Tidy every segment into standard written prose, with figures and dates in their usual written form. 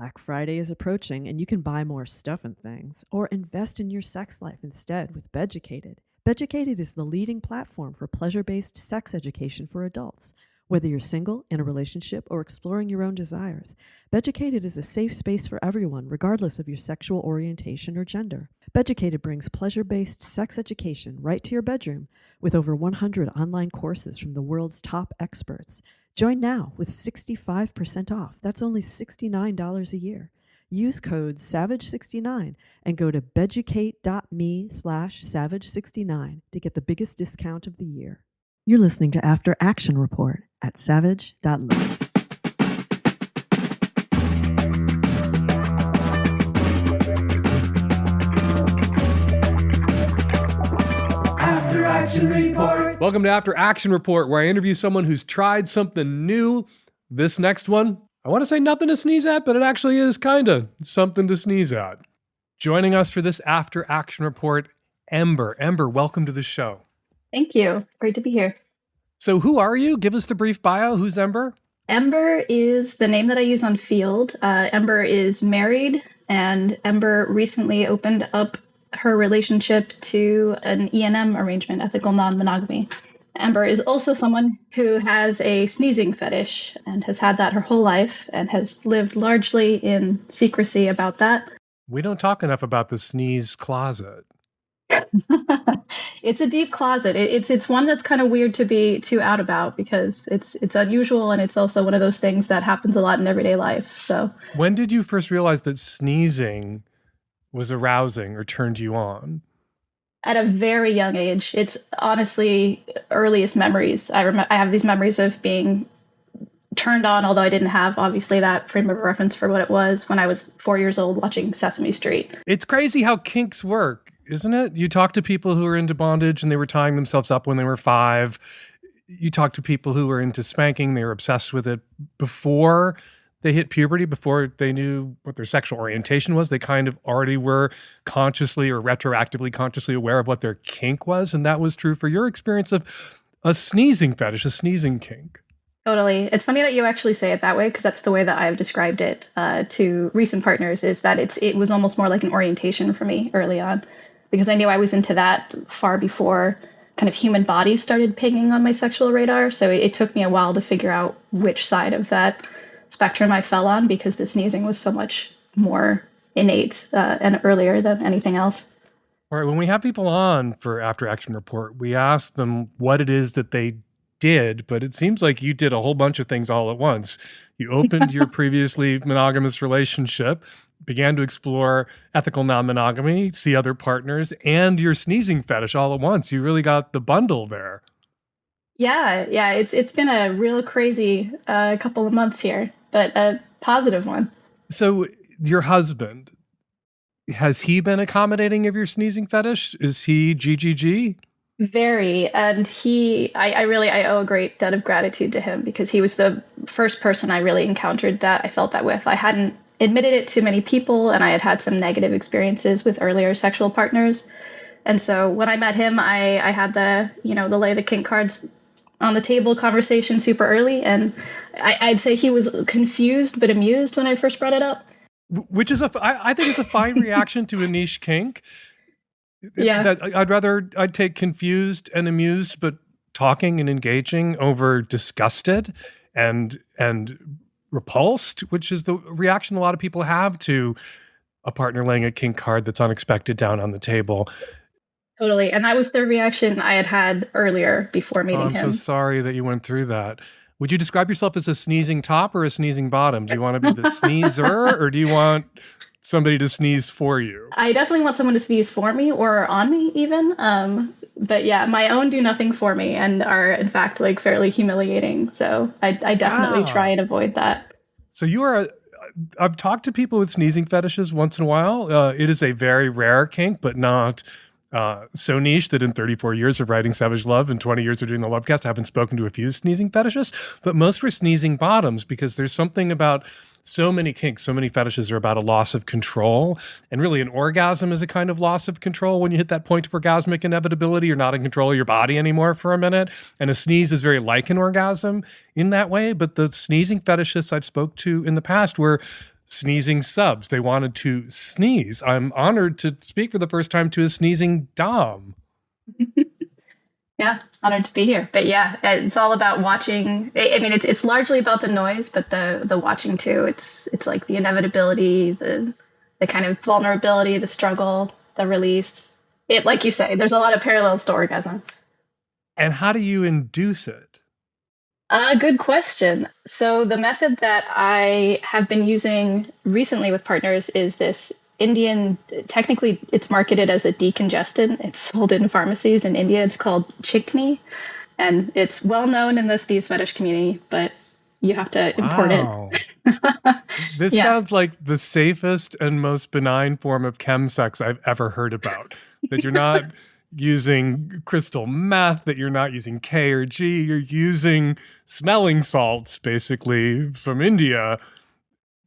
Black Friday is approaching and you can buy more stuff and things, or invest in your sex life instead with Beducated. Beducated is the leading platform for pleasure-based sex education for adults. Whether you're single, in a relationship, or exploring your own desires, Beducated is a safe space for everyone, regardless of your sexual orientation or gender. Beducated brings pleasure-based sex education right to your bedroom with over 100 online courses from the world's top experts. Join now with 65% off. That's only $69 a year. Use code SAVAGE69 and go to beducate.me/savage69 to get the biggest discount of the year. You're listening to After Action Report at Savage.Love. After Action Report. Welcome to After Action Report, where I interview someone who's tried something new. This next one, I want to say nothing to sneeze at, but it actually is kind of something to sneeze at. Joining us for this After Action Report, Ember. Ember, welcome to the show. Thank you. Great to be here. So who are you? Give us the brief bio. Who's Ember? Ember is the name that I use on Field. Ember is married, and Ember recently opened up her relationship to an E&M arrangement, ethical non-monogamy. Ember is also someone who has a sneezing fetish and has had that her whole life and has lived largely in secrecy about that. We don't talk enough about the sneeze closet. It's a deep closet. It's one that's kind of weird to be too out about because it's unusual, and it's also one of those things that happens a lot in everyday life. So, when did you first realize that sneezing was arousing or turned you on? At a very young age. It's honestly earliest memories. I have these memories of being turned on, although I didn't have, obviously, that frame of reference for what it was when I was 4 years old watching Sesame Street. It's crazy how kinks work, isn't it? You talk to people who are into bondage and they were tying themselves up when they were 5. You talk to people who were into spanking, they were obsessed with it before they hit puberty, before they knew what their sexual orientation was. They kind of already were consciously or retroactively consciously aware of what their kink was. And that was true for your experience of a sneezing fetish, a sneezing kink. Totally. It's funny that you actually say it that way, because that's the way that I've described it to recent partners, is that it was almost more like an orientation for me early on, because I knew I was into that far before kind of human bodies started pinging on my sexual radar. So it took me a while to figure out which side of that spectrum I fell on, because the sneezing was so much more innate and earlier than anything else. All right. When we have people on for After Action Report, we ask them what it is that they did, but it seems like you did a whole bunch of things all at once. You opened your previously monogamous relationship, began to explore ethical non-monogamy, see other partners, and your sneezing fetish all at once. You really got the bundle there. Yeah. It's been a real crazy couple of months here, but a positive one. So your husband, has he been accommodating of your sneezing fetish? Is he GGG? Very. And I owe a great debt of gratitude to him, because he was the first person I really encountered that I felt that with. I hadn't admitted it to many people, and I had some negative experiences with earlier sexual partners. And so when I met him, I had the lay the kink cards on the table conversation super early. And I'd say he was confused but amused when I first brought it up. Which is I think it's a fine reaction to a niche kink. Yeah. I'd take confused and amused, but talking and engaging over disgusted and repulsed, which is the reaction a lot of people have to a partner laying a kink card that's unexpected down on the table. Totally. And that was the reaction I had earlier before meeting him. I'm so sorry that you went through that. Would you describe yourself as a sneezing top or a sneezing bottom? Do you want to be the sneezer, or do you want somebody to sneeze for you? I definitely want someone to sneeze for me or on me even. But yeah, my own do nothing for me and are in fact like fairly humiliating. So I definitely try and avoid that. So I've talked to people with sneezing fetishes once in a while. It is a very rare kink, but not so niche that in 34 years of writing Savage Love and 20 years of doing the Lovecast, I haven't spoken to a few sneezing fetishists, but most were sneezing bottoms, because there's something about so many kinks, so many fetishes are about a loss of control. And really an orgasm is a kind of loss of control. When you hit that point of orgasmic inevitability, you're not in control of your body anymore for a minute. And a sneeze is very like an orgasm in that way. But the sneezing fetishists I've spoke to in the past were sneezing subs. They wanted to sneeze. I'm honored to speak for the first time to a sneezing dom. Yeah, honored to be here. But yeah, it's all about watching. I mean, it's largely about the noise, but the watching too. It's like the inevitability, the kind of vulnerability, the struggle, the release. It, like you say, there's a lot of parallels to orgasm. And how do you induce it? Good question. So the method that I have been using recently with partners is this Indian, technically it's marketed as a decongestant. It's sold in pharmacies in India. It's called chickney. And it's well known in the sneeze fetish community, but you have to import it. This sounds like the safest and most benign form of chemsex I've ever heard about. That you're not using crystal meth, that you're not using K or G, you're using smelling salts, basically, from India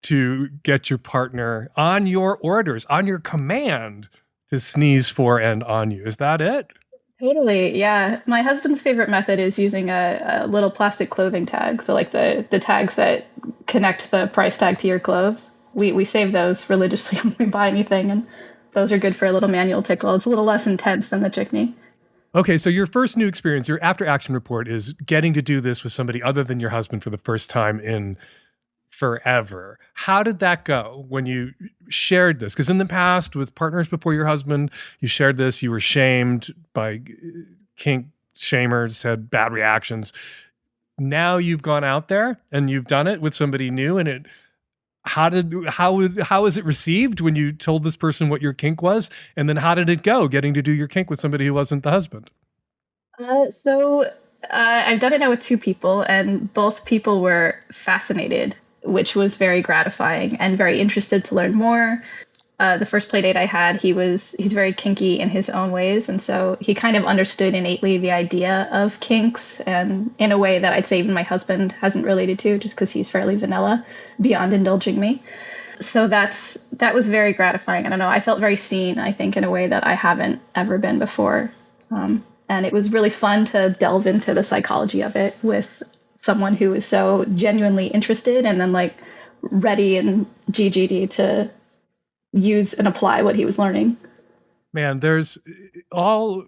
to get your partner on your orders, on your command, to sneeze for and on you. Is that it? Totally, yeah. My husband's favorite method is using a little plastic clothing tag. So like the tags that connect the price tag to your clothes. We save those religiously when we buy anything, and those are good for a little manual tickle. It's a little less intense than the chickney. Okay, so your first new experience, your after action report, is getting to do this with somebody other than your husband for the first time in forever. How did that go when you shared this? Because in the past, with partners before your husband, you shared this, you were shamed by kink shamers, had bad reactions. Now you've gone out there and you've done it with somebody new, and how was it received when you told this person what your kink was? And then how did it go getting to do your kink with somebody who wasn't the husband? So I've done it now with two people, and both people were fascinated, which was very gratifying, and very interested to learn more. The first play date I had, he's very kinky in his own ways, and so he kind of understood innately the idea of kinks, and in a way that I'd say even my husband hasn't related to, just because he's fairly vanilla beyond indulging me. So that was very gratifying. I don't know, I felt very seen, I think, in a way that I haven't ever been before. And it was really fun to delve into the psychology of it with someone who was so genuinely interested and then like ready and GGD to use and apply what he was learning. Man, there's all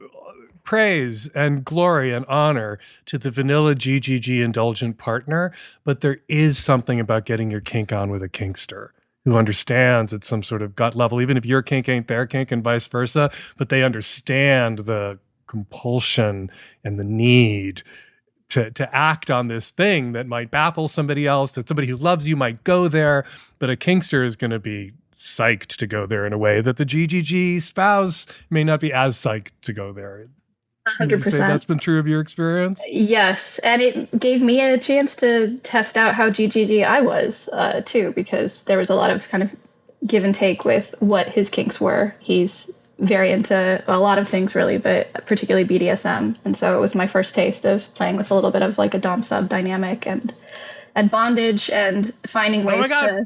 praise and glory and honor to the vanilla GGG indulgent partner, but there is something about getting your kink on with a kinkster who understands at some sort of gut level, even if your kink ain't their kink and vice versa, but they understand the compulsion and the need to act on this thing that might baffle somebody else, that somebody who loves you might go there, but a kinkster is going to be psyched to go there in a way that the GGG spouse may not be as psyched to go there. 100%. Would you say that's been true of your experience? Yes, and it gave me a chance to test out how GGG I was, too, because there was a lot of kind of give and take with what his kinks were. He's very into a lot of things, really, but particularly BDSM. And so it was my first taste of playing with a little bit of like a dom-sub dynamic and bondage and finding ways to...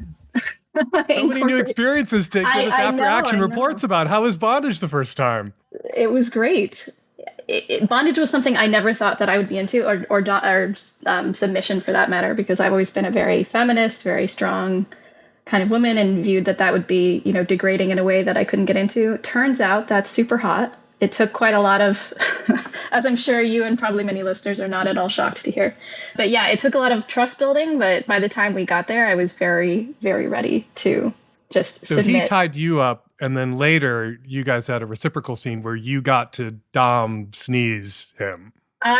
So many new experiences to give us after-action reports about. How was bondage the first time? It was great. Bondage was something I never thought that I would be into, or submission for that matter, because I've always been a very feminist, very strong kind of woman, and viewed that would be, degrading in a way that I couldn't get into. Turns out that's super hot. It took quite a lot of, as I'm sure you and probably many listeners are not at all shocked to hear. But yeah, it took a lot of trust building, but by the time we got there, I was very, very ready to just submit. So he tied you up, and then later you guys had a reciprocal scene where you got to dom sneeze him.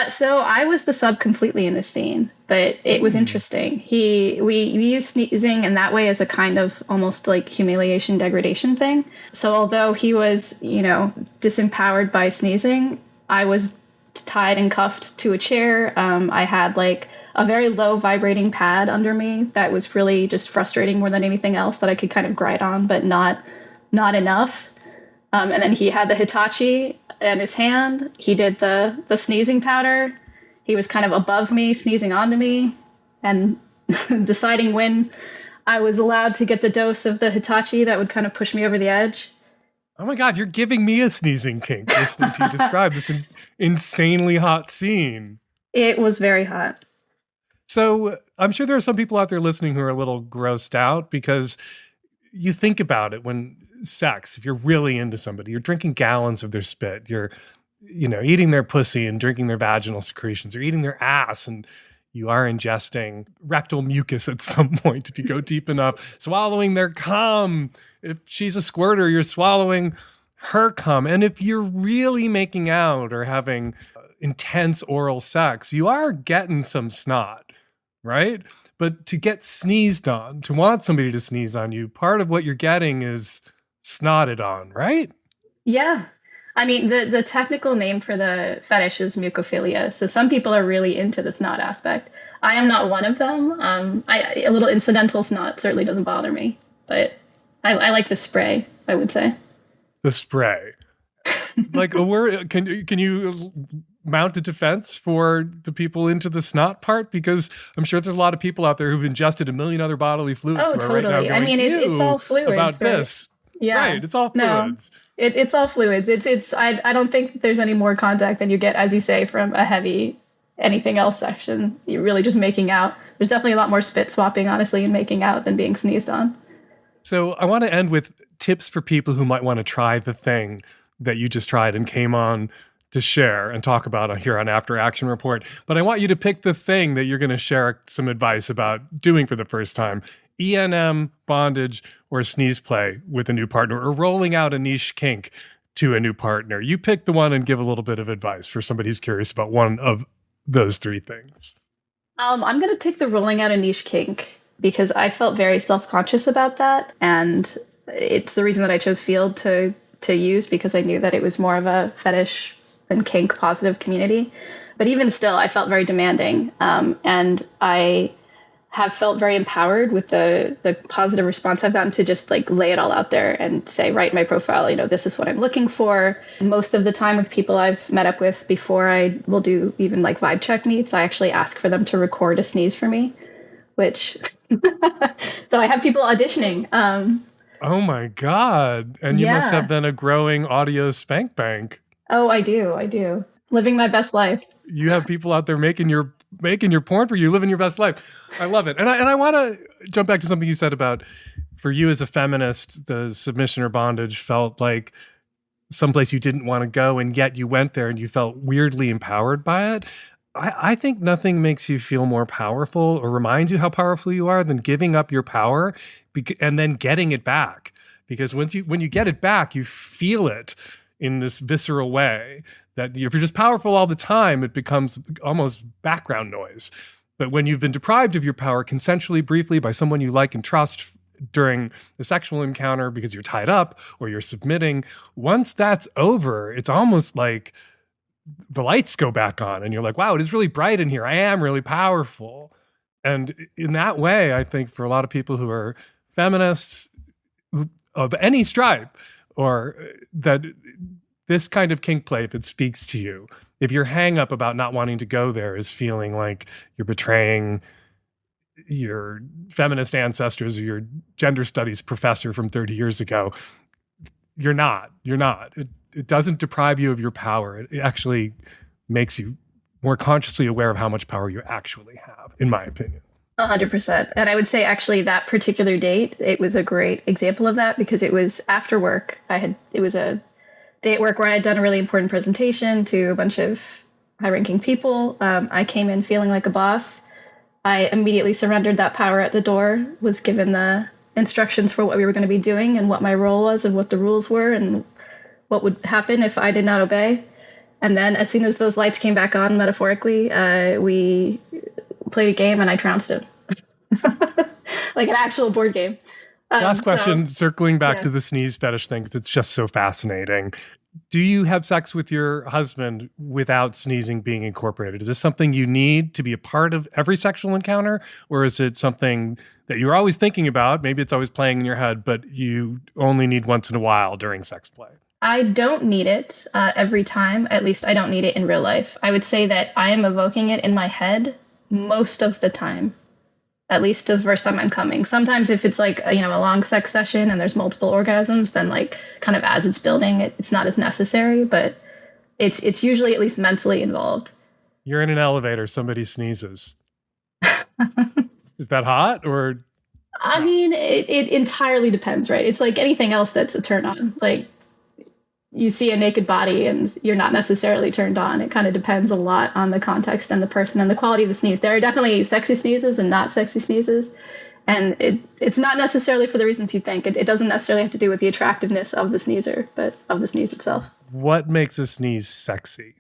So I was the sub completely in this scene, but it was interesting. We used sneezing in that way as a kind of almost like humiliation degradation thing. So although he was, disempowered by sneezing, I was tied and cuffed to a chair. I had like a very low vibrating pad under me that was really just frustrating more than anything else that I could kind of grind on, but not enough. And then he had the Hitachi in his hand. He did the sneezing powder. He was kind of above me, sneezing onto me, and deciding when I was allowed to get the dose of the Hitachi that would kind of push me over the edge. Oh my God, you're giving me a sneezing kink listening to you describe this insanely hot scene. It was very hot. So I'm sure there are some people out there listening who are a little grossed out because you think about it when sex, if you're really into somebody, you're drinking gallons of their spit, you're, eating their pussy and drinking their vaginal secretions, or eating their ass, and you are ingesting rectal mucus at some point if you go deep enough, swallowing their cum. If she's a squirter, you're swallowing her cum. And if you're really making out or having intense oral sex, you are getting some snot, right? But to get sneezed on, to want somebody to sneeze on you, part of what you're getting is snotted on, right? Yeah. I mean, the technical name for the fetish is mucophilia. So some people are really into the snot aspect. I am not one of them. A little incidental snot certainly doesn't bother me, but I like the spray, I would say. The spray. Like, can you mount a defense for the people into the snot part? Because I'm sure there's a lot of people out there who've ingested a million other bodily fluids. Oh, totally. Right now going, I mean, it's all fluids. About right? this. Yeah. Right. It's all fluids. No. It's all fluids. I don't think there's any more contact than you get, as you say, from a heavy anything else section. You're really just making out. There's definitely a lot more spit swapping, honestly, in making out than being sneezed on. So I want to end with tips for people who might want to try the thing that you just tried and came on to share and talk about here on After Action Report. But I want you to pick the thing that you're going to share some advice about doing for the first time. E&M, bondage, or sneeze play with a new partner, or rolling out a niche kink to a new partner. You pick the one and give a little bit of advice for somebody who's curious about one of those three things. I'm going to pick the rolling out a niche kink because I felt very self-conscious about that. And it's the reason that I chose Field to use, because I knew that it was more of a fetish and kink positive community. But even still, I felt very demanding. And I have felt very empowered with the positive response I've gotten to just like lay it all out there and say, write my profile, this is what I'm looking for. Most of the time with people I've met up with before I will do even like vibe check meets, I actually ask for them to record a sneeze for me, which, so I have people auditioning. Oh my God. And you must have then a growing audio spank bank. Oh, I do. Living my best life. You have people out there making your porn for you, living your best life. I love it. And I want to jump back to something you said about, for you as a feminist, the submission or bondage felt like someplace you didn't want to go, and yet you went there and you felt weirdly empowered by it. I think nothing makes you feel more powerful or reminds you how powerful you are than giving up your power and then getting it back. Because when you get it back, you feel it in this visceral way that if you're just powerful all the time, it becomes almost background noise. But when you've been deprived of your power consensually, briefly, by someone you like and trust during a sexual encounter because you're tied up or you're submitting, once that's over, it's almost like the lights go back on and you're like, wow, it is really bright in here. I am really powerful. And in that way, I think for a lot of people who are feminists of any stripe, or that this kind of kink play, if it speaks to you, if your hang up about not wanting to go there is feeling like you're betraying your feminist ancestors or your gender studies professor from 30 years ago, you're not. It doesn't deprive you of your power. It actually makes you more consciously aware of how much power you actually have, in my opinion. 100%. And I would say actually that particular date, it was a great example of that because it was after work. It was a day at work where I had done a really important presentation to a bunch of high-ranking people. I came in feeling like a boss. I immediately surrendered that power at the door, was given the instructions for what we were going to be doing and what my role was and what the rules were and what would happen if I did not obey. And then as soon as those lights came back on, metaphorically, we played a game and I trounced him. Like an actual board game. Last question, circling back to the sneeze fetish thing, because it's just so fascinating. Do you have sex with your husband without sneezing being incorporated? Is this something you need to be a part of every sexual encounter? Or is it something that you're always thinking about? Maybe it's always playing in your head, but you only need once in a while during sex play. I don't need it every time. At least I don't need it in real life. I would say that I am evoking it in my head most of the time. At least the first time I'm coming. Sometimes if it's like, a long sex session and there's multiple orgasms, then like kind of as it's building, it's not as necessary, but it's usually at least mentally involved. You're in an elevator, somebody sneezes. Is that hot or? I mean, it entirely depends, right? It's like anything else that's a turn on. Like, you see a naked body and you're not necessarily turned on. It kind of depends a lot on the context and the person and the quality of the sneeze. There are definitely sexy sneezes and not sexy sneezes. And it's not necessarily for the reasons you think. It doesn't necessarily have to do with the attractiveness of the sneezer, but of the sneeze itself. What makes a sneeze sexy?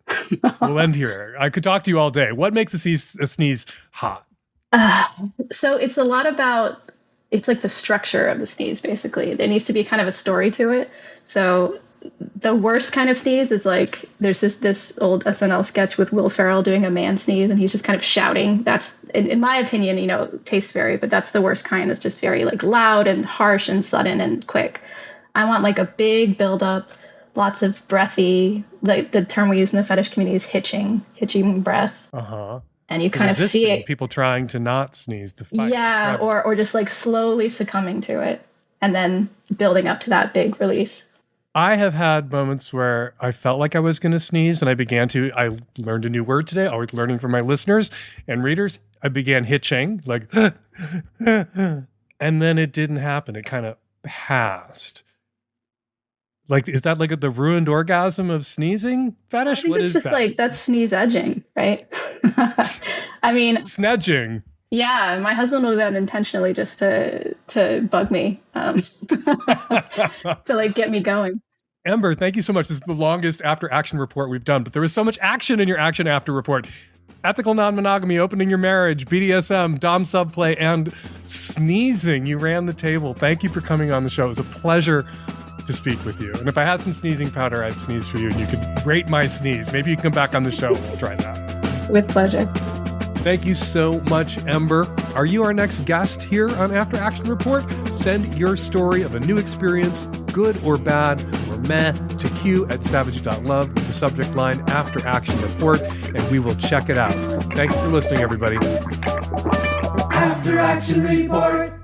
We'll end here. I could talk to you all day. What makes a sneeze hot? So it's a lot about, it's like the structure of the sneeze, basically. There needs to be kind of a story to it. So the worst kind of sneeze is like, there's this old SNL sketch with Will Ferrell doing a man sneeze and he's just kind of shouting. That's, in my opinion, tastes vary, but that's the worst kind. It's just very like loud and harsh and sudden and quick. I want like a big buildup, lots of breathy, like the term we use in the fetish community is hitching breath. Uh-huh. And you kind of see it. People trying to not sneeze. Yeah, or just like slowly succumbing to it and then building up to that big release. I have had moments where I felt like I was going to sneeze and I learned a new word today, always learning from my listeners and readers. I began hitching, like, and then it didn't happen. It kind of passed. Like, is that like the ruined orgasm of sneezing fetish? I think it's just that? Like, that's sneeze edging, right? I mean, snedging. Yeah, my husband will do that intentionally just to bug me, to like get me going. Ember, thank you so much. This is the longest after action report we've done, but there was so much action in your action after report. Ethical non-monogamy, opening your marriage, BDSM, dom subplay, and sneezing. You ran the table. Thank you for coming on the show. It was a pleasure to speak with you. And if I had some sneezing powder, I'd sneeze for you and you could rate my sneeze. Maybe you can come back on the show and we'll try that. With pleasure. Thank you so much, Ember. Are you our next guest here on After Action Report? Send your story of a new experience, good or bad, or meh, to q@savage.love with the subject line After Action Report, and we will check it out. Thanks for listening, everybody. After Action Report.